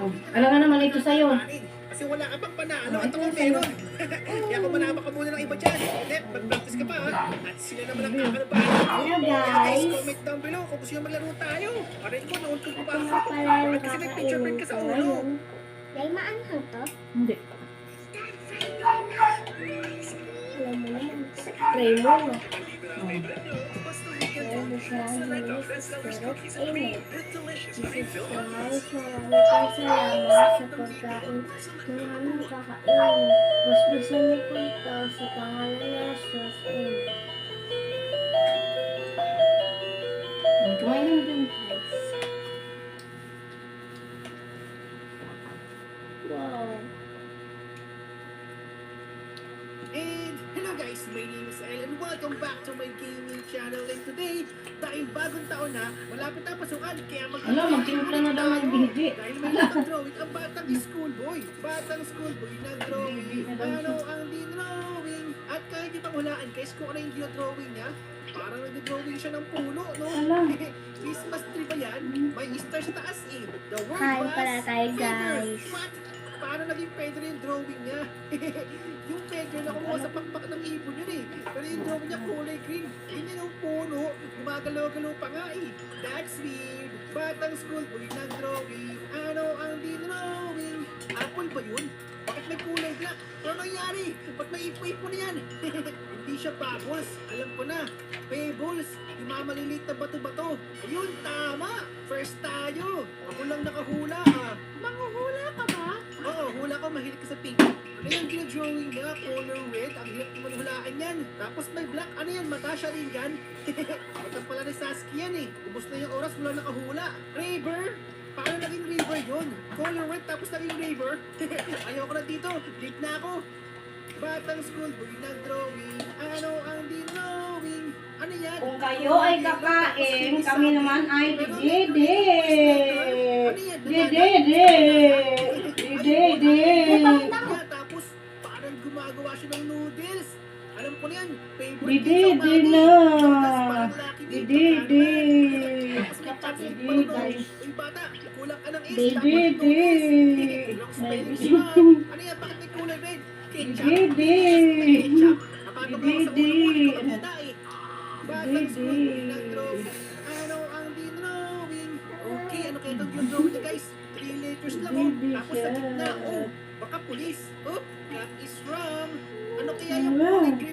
Alam nga naman ito sa'yo. Kasi wala ka pang panalo at ako meron. Kaya kung manama ka muna ng iba dyan, mag-practice ka pa ha. At sila naman ang kakalabahan. Hello guys! Comment down below kung gusto nyo maglaro tayo. Para ikaw nauntog pa Ako ako. nga pala yung Bakit kasi nag-picture print ka sa ulo? Dahil maanghang to? Hindi. Alam mo naman. Raymond mo. Ayan, Dahil siya ang linis. Pero, amen. Jesus Christ, maraming salamat sa pagkain ng aming kakain. Basbasan niyo po ito sa pangalan ni Jesus. Amen. Kumain na din. Wow. And hello guys, my name is El and welcome back to my gaming channel. And today, dahil bagong taon na, malapit na pasukan, kaya Magtimpla na daw ng bihdi. dahil may nag-drawing ang batang schoolboy. Batang schoolboy nag-drawing. Ano ang dinrawing? At kahit di pang hulaan, guys, kung ano yung dinrawing niya, parang nag-drawing siya ng puno, no? Alam. Christmas tree ba yan? May Easter sa taas eh. The word Kain was pala tayo, feather. guys. What? Paano naging feather yung drawing niya? Yung feather na kumuha sa pakpak ng ibon yun eh. Pero yung drawing niya kulay green. Yun yung puno, gumagalaw-galaw pa nga eh. That's weird. Batang school boy nag-drawing. Ano ang dinrawing? Apple ba yun? Bakit may kulay black? Ano nangyari? Ba't may ipo-ipo na yan? Hindi siya bubbles. Alam ko na. Pebbles. Yung mga maliliit na bato-bato. Ayun, tama. First tayo. Ako lang nakahula ah. Manguhula ka ba? Oo, hula ko. Mahilig ka sa pink. Ano yung ginadrawing niya? Color red. Ang hirap naman hulaan yan. Tapos may black. Ano yan? Mata siya rin yan. Matang pala ni Saskia yan eh. Ubus na yung oras. Wala nakahula. Raver. Paano naging river yun? Color red tapos naging river? Ayoko na dito. Late na ako. Batang school boy nag-drawing. Ano ang dinrawing? Ano yan? Kung kayo ay kakain, kami naman ay dede. Dede. Dede. Tapos parang gumagawa siya ng noodles. Alam ko na yan. Favorite Dede din sa na. Maggie. Dede. Tapos may pancit pa nun. Uy bata, kulang ka ng is. Dede. Long spelling siya. Ano yan? Bakit may kulay red? Ketchup? Dede. Ketchup? Napatong lang sa Dede. ulo ko. Nakita eh. Batang school boy nag-drawing. Ano ang dinrawing? Okay, ano kaya itong dinrawing niya guys? 3 letters lang oh. Tapos sa gitna, oh, baka pulis. Oh, that is wrong. Ano kaya yung kulay green?